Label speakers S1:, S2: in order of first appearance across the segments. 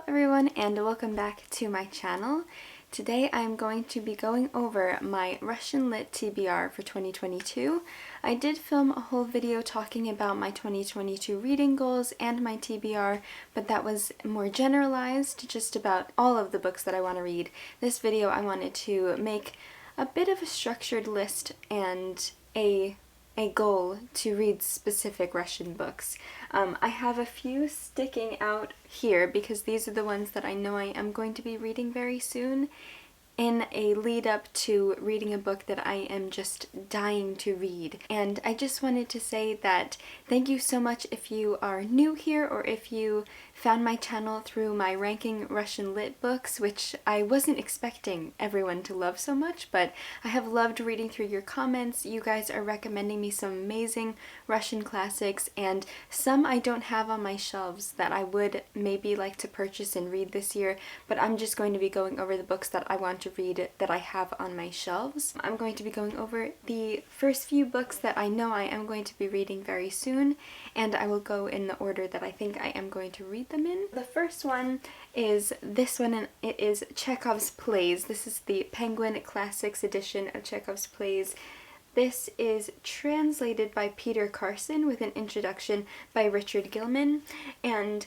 S1: everyone and welcome back to my channel. Today I'm going to be going over my Russian Lit TBR for 2022. I did film a whole video talking about my 2022 reading goals and my TBR, but that was more generalized, just about all of the books that I want to read. This video I wanted to make a bit of a structured list and a goal to read specific Russian books. I have a few sticking out here because these are the ones that I know I am going to be reading very soon, in a lead up to reading a book that I am just dying to read. And I just wanted to say that thank you so much if you are new here or if you found my channel through my ranking Russian Lit books, which I wasn't expecting everyone to love so much, but I have loved reading through your comments. You guys are recommending me some amazing Russian classics, and some I don't have on my shelves that I would maybe like to purchase and read this year, but I'm just going to be going over the books that I want to read that I have on my shelves. I'm going to be going over the first few books that I know I am going to be reading very soon, and I will go in the order that I think I am going to read them in. The first one is this one, and it is Chekhov's plays. This is the Penguin Classics edition of Chekhov's plays. This is translated by Peter Carson with an introduction by Richard Gilman, and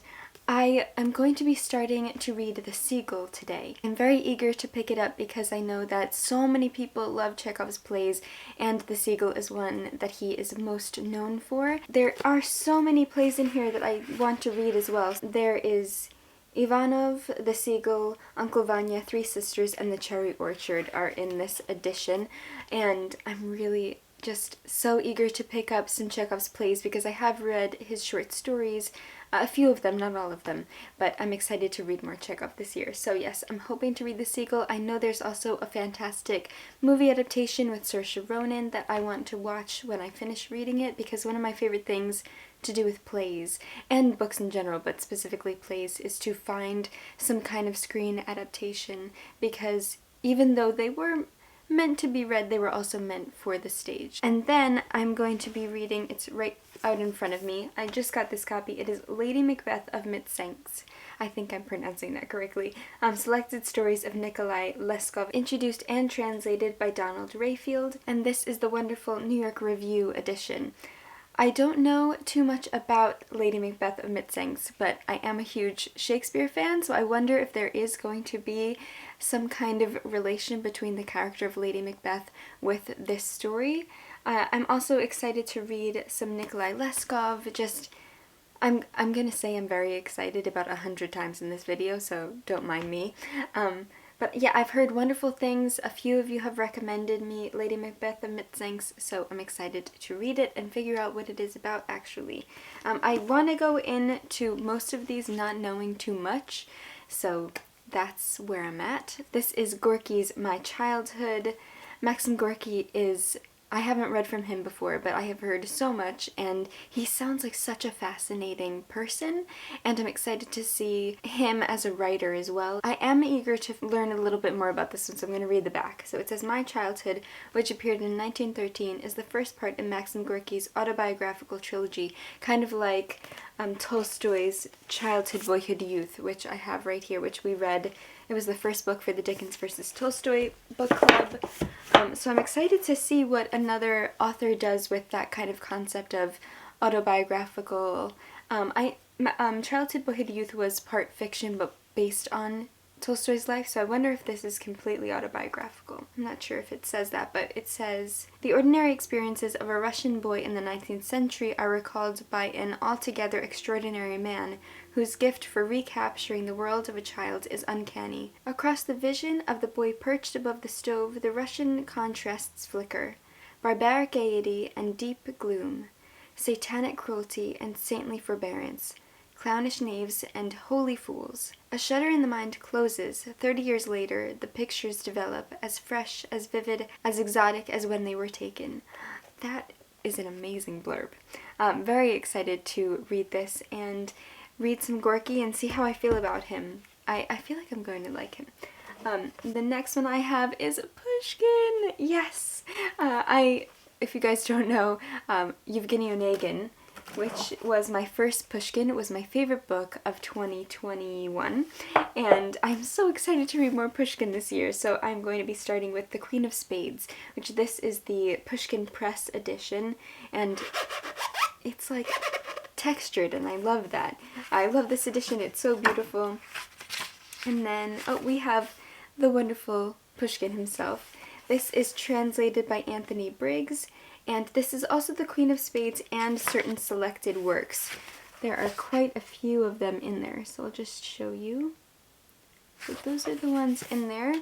S1: I am going to be starting to read The Seagull today. I'm very eager to pick it up because I know that so many people love Chekhov's plays, and The Seagull is one that he is most known for. There are so many plays in here that I want to read as well. There is Ivanov, The Seagull, Uncle Vanya, Three Sisters, and The Cherry Orchard are in this edition, and I'm really just so eager to pick up some Chekhov's plays because I have read his short stories, a few of them, not all of them, but I'm excited to read more Chekhov this year. So yes, I'm hoping to read The Seagull. I know there's also a fantastic movie adaptation with Saoirse Ronan that I want to watch when I finish reading it, because one of my favorite things to do with plays, and books in general, but specifically plays, is to find some kind of screen adaptation, because even though they were meant to be read, they were also meant for the stage. And then I'm going to be reading, it's right out in front of me, I just got this copy, it is Lady Macbeth of Mtsensk. I think I'm pronouncing that correctly. Selected Stories of Nikolai, Leskov, introduced and translated by Donald Rayfield, and this is the wonderful New York Review edition. I don't know too much about Lady Macbeth of Mtsensk, but I am a huge Shakespeare fan, so I wonder if there is going to be some kind of relation between the character of Lady Macbeth with this story. I'm also excited to read some Nikolai Leskov. I'm gonna say I'm very excited about 100 times in this video, so don't mind me. But yeah, I've heard wonderful things. A few of you have recommended me Lady Macbeth of Mtsensk, so I'm excited to read it and figure out what it is about, actually. I want to go into most of these not knowing too much, so that's where I'm at. This is Gorky's My Childhood. Maxim Gorky is, I haven't read from him before, but I have heard so much, and he sounds like such a fascinating person, and I'm excited to see him as a writer as well. I am eager to learn a little bit more about this one, so I'm going to read the back. So it says, My Childhood, which appeared in 1913, is the first part in Maxim Gorky's autobiographical trilogy, kind of like Tolstoy's Childhood, Boyhood, Youth, which I have right here, which we read. It was the first book for the Dickens versus Tolstoy book club. So I'm excited to see what another author does with that kind of concept of autobiographical. Childhood, Boyhood, Youth was part fiction but based on Tolstoy's life, so I wonder if this is completely autobiographical. I'm not sure if it says that, but it says, The ordinary experiences of a Russian boy in the 19th century are recalled by an altogether extraordinary man whose gift for recapturing the world of a child is uncanny. Across the vision of the boy perched above the stove, the Russian contrasts flicker. Barbaric gaiety and deep gloom, satanic cruelty and saintly forbearance, clownish knaves and holy fools. A shutter in the mind closes. 30 years later, the pictures develop, as fresh, as vivid, as exotic as when they were taken. That is an amazing blurb. Very excited to read this and read some Gorky and see how I feel about him. I feel like I'm going to like him. The next one I have is Pushkin! Yes! If you guys don't know, Yevgeny Onegin which was my first Pushkin. It was my favorite book of 2021, and I'm so excited to read more Pushkin this year, so I'm going to be starting with The Queen of Spades, which this is the Pushkin Press edition, and it's like textured, and I love that. I love this edition, it's so beautiful. And then, we have the wonderful Pushkin himself. This is translated by Anthony Briggs, and this is also The Queen of Spades and certain selected works. There are quite a few of them in there, so I'll just show you. So those are the ones in there.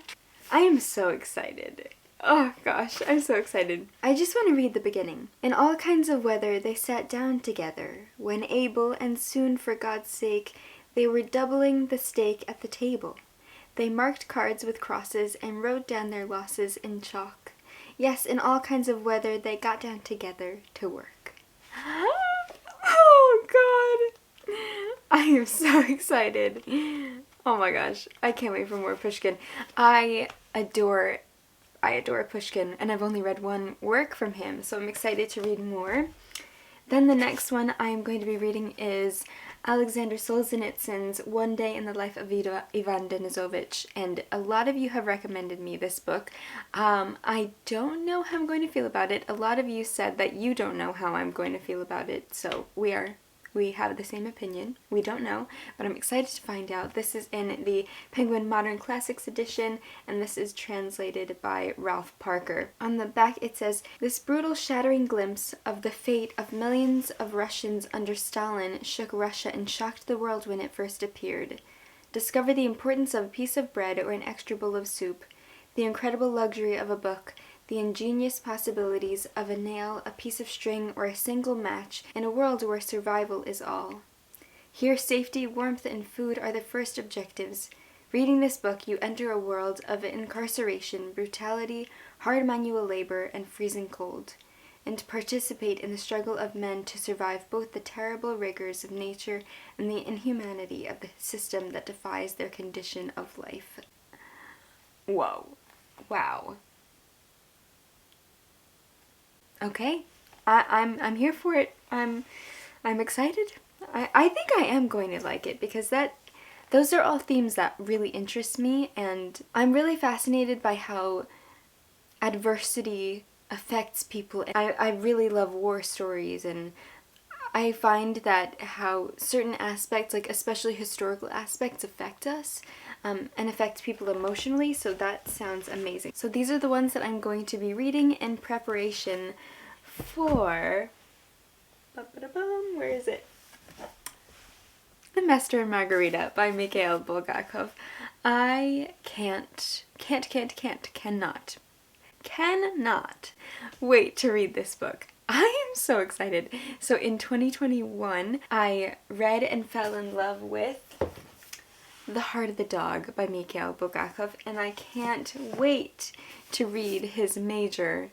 S1: I am so excited. Oh gosh, I'm so excited. I just want to read the beginning. In all kinds of weather they sat down together, when able, and soon for God's sake they were doubling the stake at the table. They marked cards with crosses and wrote down their losses in chalk. Yes, in all kinds of weather they got down together to work. Oh god! I am so excited. Oh my gosh, I can't wait for more Pushkin. I adore Pushkin, and I've only read one work from him, so I'm excited to read more. Then the next one I'm going to be reading is Alexander Solzhenitsyn's One Day in the Life of Ivan Denisovich, and a lot of you have recommended me this book. I don't know how I'm going to feel about it. A lot of you said that you don't know how I'm going to feel about it, so we have the same opinion. We don't know, but I'm excited to find out. This is in the Penguin Modern Classics edition, and this is translated by Ralph Parker. On the back it says, "This brutal shattering glimpse of the fate of millions of Russians under Stalin shook Russia and shocked the world when it first appeared. Discover the importance of a piece of bread or an extra bowl of soup, the incredible luxury of a book, the ingenious possibilities of a nail, a piece of string, or a single match in a world where survival is all. Here safety, warmth, and food are the first objectives. Reading this book, you enter a world of incarceration, brutality, hard manual labor, and freezing cold, and participate in the struggle of men to survive both the terrible rigors of nature and the inhumanity of the system that defies their condition of life." Whoa. Wow. Okay, I'm here for it. I'm excited. I think I am going to like it because those are all themes that really interest me, and I'm really fascinated by how adversity affects people. I really love war stories, and I find that how certain aspects, like especially historical aspects, affect us and affect people emotionally, so that sounds amazing. So these are the ones that I'm going to be reading in preparation for, where is it? The Master and Margarita by Mikhail Bulgakov. I cannot wait to read this book. I am so excited. So in 2021, I read and fell in love with The Heart of the Dog by Mikhail Bulgakov, and I can't wait to read his major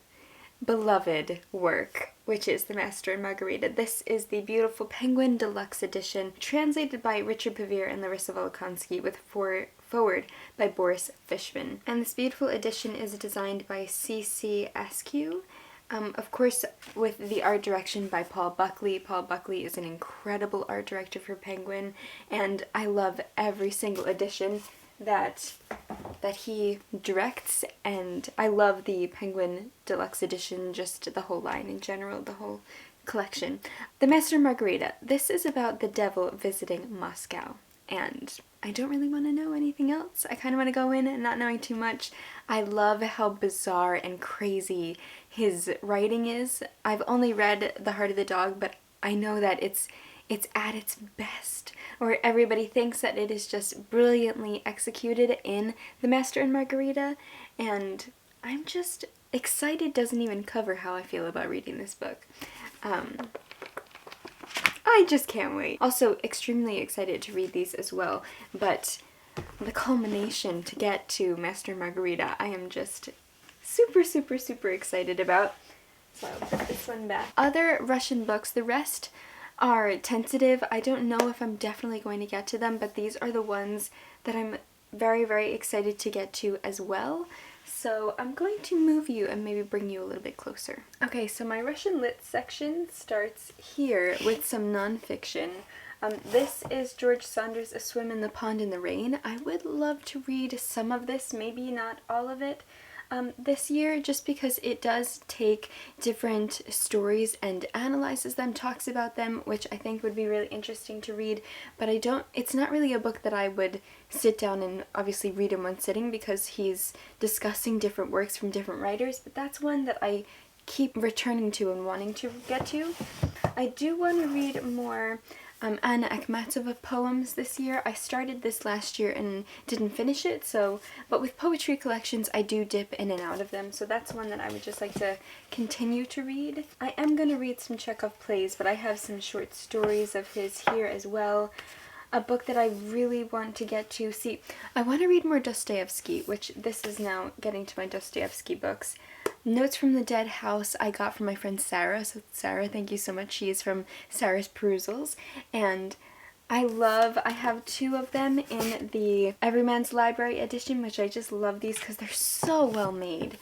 S1: beloved work, which is The Master and Margarita. This is the beautiful Penguin Deluxe Edition, translated by Richard Pevere and Larissa Volokonsky, with forward by Boris Fishman. And this beautiful edition is designed by C.C. Askew, of course with the art direction by Paul Buckley. Paul Buckley is an incredible art director for Penguin, and I love every single edition that he directs, and I love the Penguin Deluxe Edition, just the whole line in general, the whole collection. The Master and Margarita. This is about the devil visiting Moscow, and I don't really want to know anything else. I kind of want to go in and not knowing too much. I love how bizarre and crazy his writing is. I've only read The Heart of the Dog, but I know that it's at its best, or everybody thinks that it is just brilliantly executed in The Master and Margarita, and I'm just excited doesn't even cover how I feel about reading this book. I just can't wait. Also, extremely excited to read these as well, but the culmination to get to Master and Margarita, I am just super, super, super excited about. So I'll put this one back. Other Russian books, the rest are tentative. I don't know if I'm definitely going to get to them, but these are the ones that I'm very, very excited to get to as well. So I'm going to move you and maybe bring you a little bit closer. Okay, so my Russian Lit section starts here with some nonfiction. This is George Saunders' A Swim in the Pond in the Rain. I would love to read some of this, maybe not all of it, this year, just because it does take different stories and analyzes them, talks about them, which I think would be really interesting to read, but it's not really a book that I would sit down and obviously read in one sitting because he's discussing different works from different writers, but that's one that I keep returning to and wanting to get to. I do want to read more Anna Akhmatova poems this year. I started this last year and didn't finish it, but with poetry collections I do dip in and out of them, so that's one that I would just like to continue to read. I am going to read some Chekhov plays, but I have some short stories of his here as well. A book that I really want to get to. See, I want to read more Dostoevsky, which this is now getting to my Dostoevsky books. Notes from the Dead House I got from my friend Sarah, so Sarah, thank you so much. She is from Sarah's Perusals, and I have two of them in the Everyman's Library edition, which I just love these because they're so well made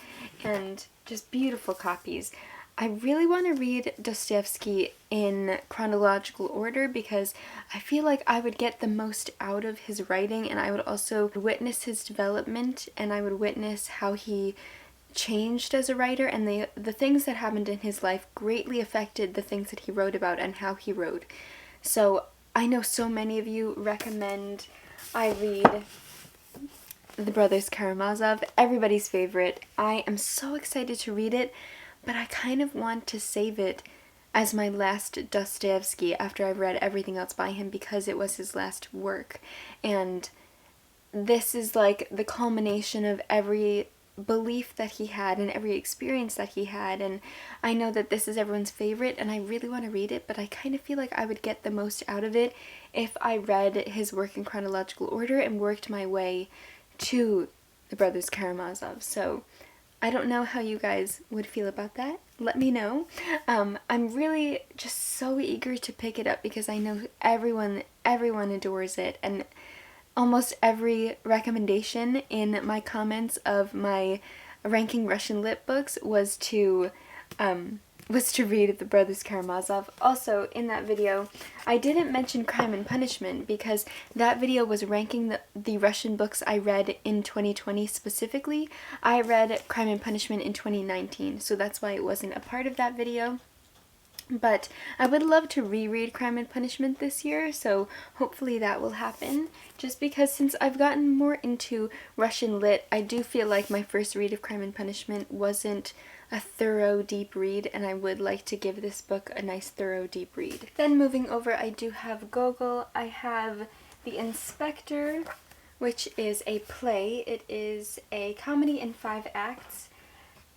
S1: and just beautiful copies. I really want to read Dostoevsky in chronological order because I feel like I would get the most out of his writing, and I would also witness his development, and I would witness how he changed as a writer, and the things that happened in his life greatly affected the things that he wrote about and how he wrote. So I know so many of you recommend I read The Brothers Karamazov, everybody's favorite. I am so excited to read it, but I kind of want to save it as my last Dostoevsky after I've read everything else by him because it was his last work. And this is like the culmination of every belief that he had and every experience that he had, and I know that this is everyone's favorite and I really want to read it, but I kind of feel like I would get the most out of it if I read his work in chronological order and worked my way to The Brothers Karamazov. So I don't know how you guys would feel about that. Let me know. I'm really just so eager to pick it up because I know everyone adores it, and almost every recommendation in my comments of my ranking Russian lit books was to read The Brothers Karamazov. Also, in that video, I didn't mention Crime and Punishment because that video was ranking the Russian books I read in 2020 specifically. I read Crime and Punishment in 2019, so that's why it wasn't a part of that video. But I would love to reread Crime and Punishment this year, so hopefully that will happen. Just because since I've gotten more into Russian lit, I do feel like my first read of Crime and Punishment wasn't a thorough, deep read, and I would like to give this book a nice, thorough, deep read. Then moving over, I do have Gogol. I have The Inspector, which is a play. It is a comedy in 5 acts.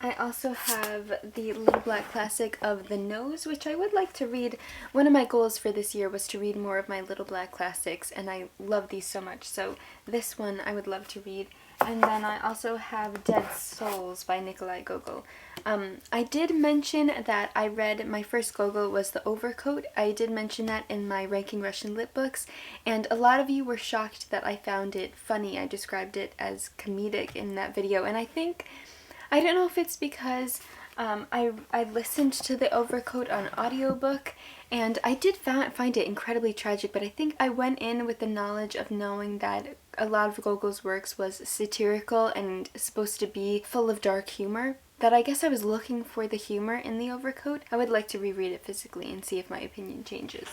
S1: I also have the Little Black Classic of The Nose, which I would like to read. One of my goals for this year was to read more of my Little Black Classics, and I love these so much, so this one I would love to read. And then I also have Dead Souls by Nikolai Gogol. I did mention that I read my first Gogol was The Overcoat. I did mention that in my Ranking Russian Lit books, and a lot of you were shocked that I found it funny. I described it as comedic in that video, and I don't know if it's because I listened to The Overcoat on audiobook, and I did find it incredibly tragic, but I think I went in with the knowledge of knowing that a lot of Gogol's works was satirical and supposed to be full of dark humor, that I guess I was looking for the humor in The Overcoat. I would like to reread it physically and see if my opinion changes.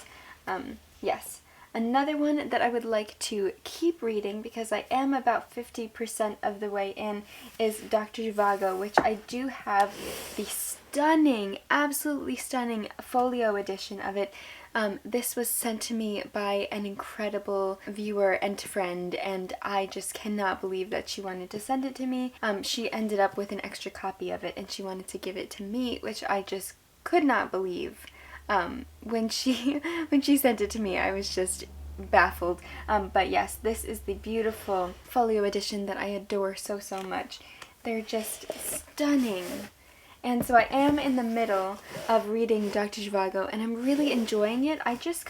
S1: Yes. Another one that I would like to keep reading, because I am about 50% of the way in, is Dr. Zhivago, which I do have the stunning, absolutely stunning folio edition of it. This was sent to me by an incredible viewer and friend, and I just cannot believe that she wanted to send it to me. She ended up with an extra copy of it, and she wanted to give it to me, which I just could not believe. When she sent it to me, I was just baffled. But yes, this is the beautiful folio edition that I adore so much. They're just stunning. And so I am in the middle of reading Dr. Zhivago, and I'm really enjoying it. I just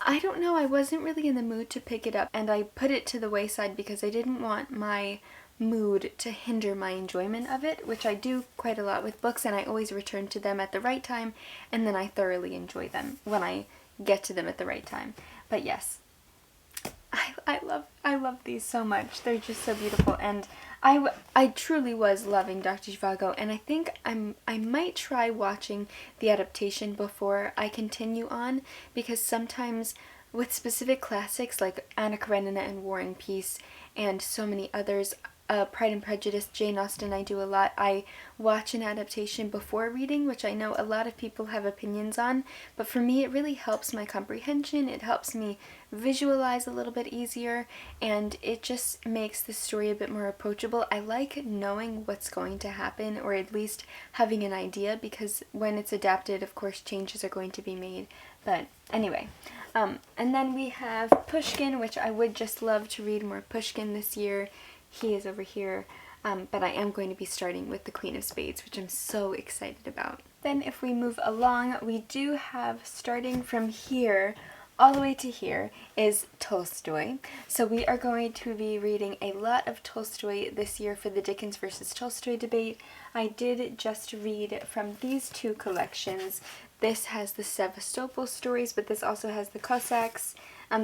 S1: I don't know, I wasn't really in the mood to pick it up, and I put it to the wayside because I didn't want my mood to hinder my enjoyment of it, which I do quite a lot with books, and I always return to them at the right time, and then I thoroughly enjoy them when I get to them at the right time. But yes, I love these so much. They're just so beautiful, and I truly was loving Dr. Zhivago, and I think I might try watching the adaptation before I continue on, because sometimes with specific classics like Anna Karenina and War and Peace and so many others, Pride and Prejudice, Jane Austen, I do a lot. I watch an adaptation before reading, which I know a lot of people have opinions on, but for me it really helps my comprehension, it helps me visualize a little bit easier, and it just makes the story a bit more approachable. I like knowing what's going to happen, or at least having an idea, because when it's adapted, of course, changes are going to be made. But anyway, and then we have Pushkin, which I would just love to read more Pushkin this year. He is over here, but I am going to be starting with the Queen of Spades, which I'm so excited about. Then if we move along, we do have, starting from here all the way to here, is Tolstoy. So we are going to be reading a lot of Tolstoy this year for the Dickens versus Tolstoy debate. I did just read from these two collections. This has the Sevastopol stories, but this also has the Cossacks.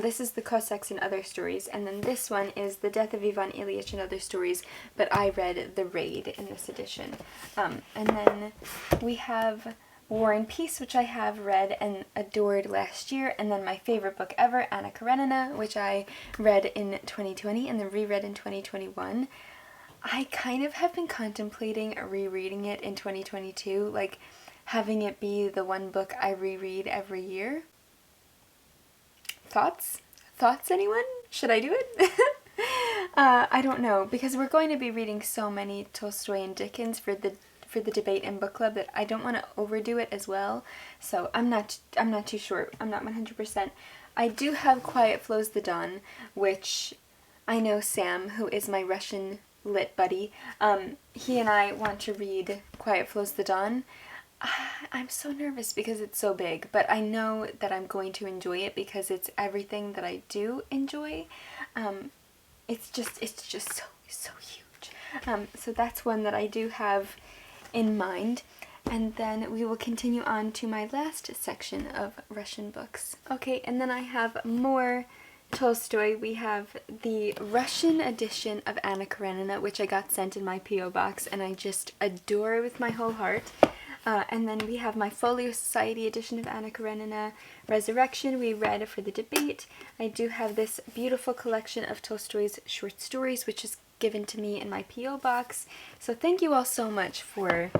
S1: This is the Cossacks and Other Stories, and then this one is The Death of Ivan Ilyich and Other Stories, but I read The Raid in this edition. And then we have War and Peace, which I have read and adored last year, and then my favorite book ever, Anna Karenina, which I read in 2020 and then reread in 2021. I kind of have been contemplating rereading it in 2022, like having it be the one book I reread every year. Thoughts? Thoughts, anyone? Should I do it? I don't know, because we're going to be reading so many Tolstoy and Dickens for the debate and book club that I don't want to overdo it as well. So I'm not too sure. I'm not 100%. I do have Quiet Flows the Don, which I know Sam, who is my Russian lit buddy, he and I want to read Quiet Flows the Don. I'm so nervous because it's so big, but I know that I'm going to enjoy it because it's everything that I do enjoy. It's just so huge. So that's one that I do have in mind. And then we will continue on to my last section of Russian books. Okay, and then I have more Tolstoy. We have the Russian edition of Anna Karenina, which I got sent in my P.O. box, and I just adore with my whole heart. And then we have my Folio Society edition of Anna Karenina. Resurrection we read for the debate. I do have this beautiful collection of Tolstoy's short stories, which is given to me in my P.O. box. So thank you all so much for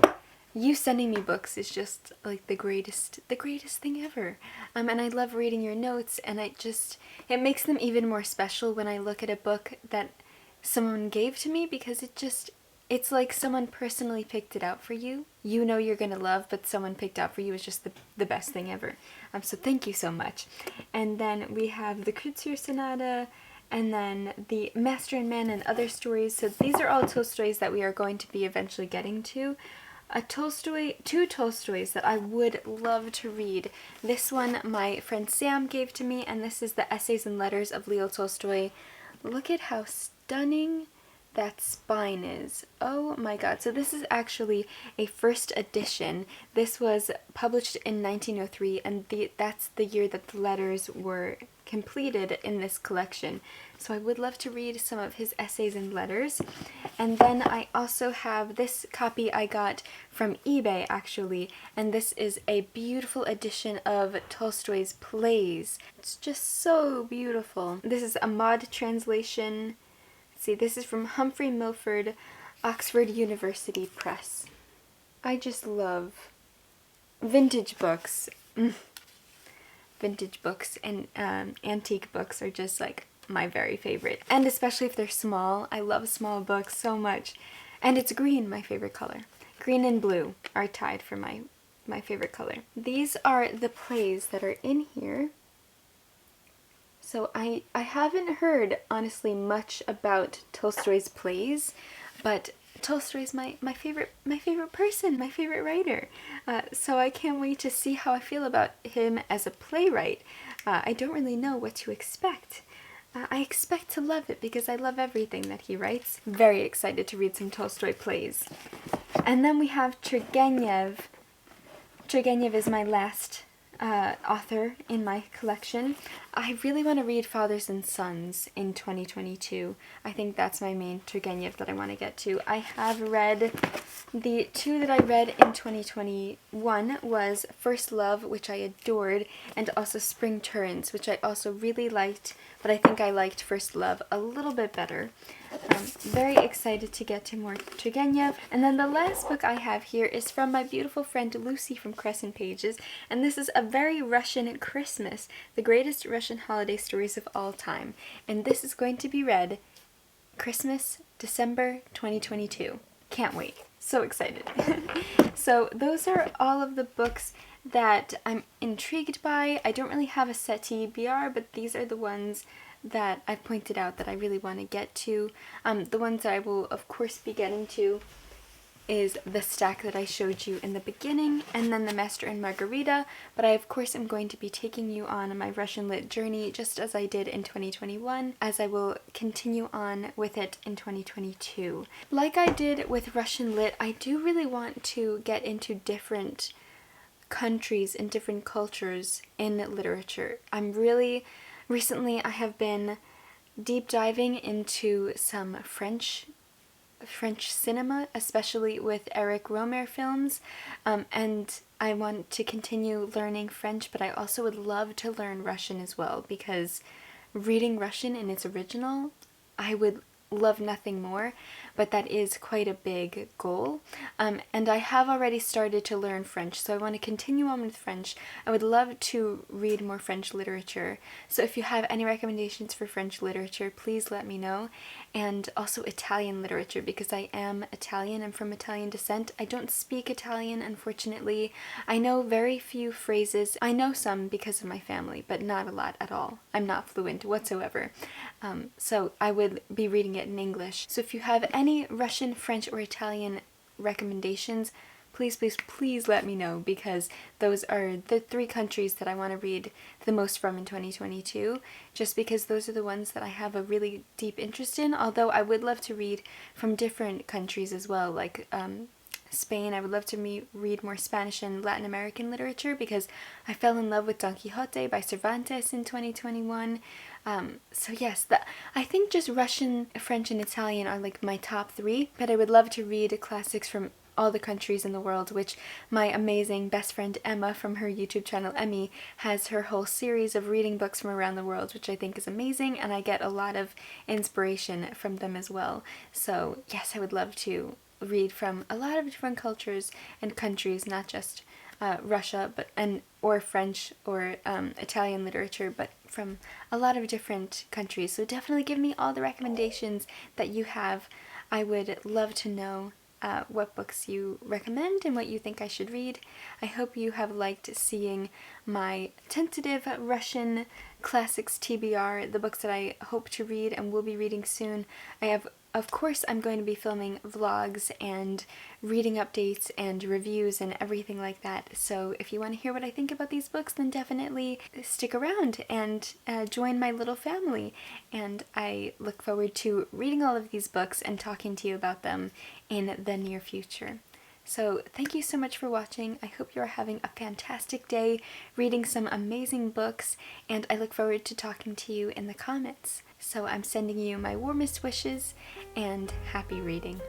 S1: you sending me books. Is just like the greatest thing ever. And I love reading your notes, and it makes them even more special when I look at a book that someone gave to me, because it's like someone personally picked it out for you. You know you're gonna love, but someone picked out for you is just the best thing ever. So thank you so much. And then we have the Kreutzer Sonata, and then the Master and Man and Other Stories. So these are all Tolstoys that we are going to be eventually getting to. Two Tolstoys that I would love to read. This one my friend Sam gave to me, and this is the Essays and Letters of Leo Tolstoy. Look at how stunning that spine is. Oh my god. So this is actually a first edition. This was published in 1903, and that's the year that the letters were completed in this collection. So I would love to read some of his essays and letters. And then I also have this copy I got from eBay actually, and this is a beautiful edition of Tolstoy's plays. It's just so beautiful. This is a mod translation. See, this is from Humphrey Milford, Oxford University Press. I just love vintage books. Vintage books and antique books are just like my very favorite. And especially if they're small. I love small books so much. And it's green, my favorite color. Green and blue are tied for my favorite color. These are the plays that are in here. So I haven't heard, honestly, much about Tolstoy's plays, but Tolstoy's my favorite person, my favorite writer. So I can't wait to see how I feel about him as a playwright. I don't really know what to expect. I expect to love it because I love everything that he writes. Very excited to read some Tolstoy plays. And then we have Turgenev. Turgenev is my last author in my collection. I really want to read Fathers and Sons in 2022. I think that's my main Turgenev that I want to get to. I have read, the two that I read in 2021 was First Love, which I adored, and also Spring Turns, which I also really liked, but I think I liked First Love a little bit better. Very excited to get to more Turgenev. And then the last book I have here is from my beautiful friend Lucy from Crescent Pages, and this is A Very Russian Christmas, the greatest Russian holiday stories of all time. And this is going to be read Christmas, December 2022. Can't wait. So excited. So those are all of the books that I'm intrigued by. I don't really have a set TBR, but these are the ones that I've pointed out that I really want to get to. The ones that I will of course be getting to is the stack that I showed you in the beginning, and then the Master and Margarita, but I of course am going to be taking you on my Russian lit journey just as I did in 2021, as I will continue on with it in 2022. Like I did with Russian lit, I do really want to get into different countries and different cultures in literature. Recently I have been deep diving into some French cinema, especially with Eric Rohmer films, and I want to continue learning French, but I also would love to learn Russian as well, because reading Russian in its original, I would love nothing more, but that is quite a big goal. And I have already started to learn French, so I want to continue on with French. I would love to read more French literature, so if you have any recommendations for French literature, please let me know. And also Italian literature, because I am Italian, I'm from Italian descent. I don't speak Italian, unfortunately. I know very few phrases. I know some because of my family, but not a lot at all. I'm not fluent whatsoever. So I would be reading it in English. So if you have any Russian, French, or Italian recommendations, please let me know, because those are the 3 countries that I want to read the most from in 2022, just because those are the ones that I have a really deep interest in, although I would love to read from different countries as well, like Spain. I would love to read more Spanish and Latin American literature, because I fell in love with Don Quixote by Cervantes in 2021. So yes, I think just Russian, French, and Italian are like my top 3, but I would love to read classics from all the countries in the world, which my amazing best friend Emma from her YouTube channel Emmy has her whole series of reading books from around the world, which I think is amazing, and I get a lot of inspiration from them as well. So yes, I would love to read from a lot of different cultures and countries, not just Russia, or French or Italian literature, but from a lot of different countries. So definitely give me all the recommendations that you have. I would love to know what books you recommend and what you think I should read. I hope you have liked seeing my tentative Russian classics TBR, the books that I hope to read and will be reading soon. Of course, I'm going to be filming vlogs and reading updates and reviews and everything like that, so if you want to hear what I think about these books, then definitely stick around and join my little family. And I look forward to reading all of these books and talking to you about them in the near future. So thank you so much for watching. I hope you are having a fantastic day, reading some amazing books, and I look forward to talking to you in the comments. So I'm sending you my warmest wishes and happy reading.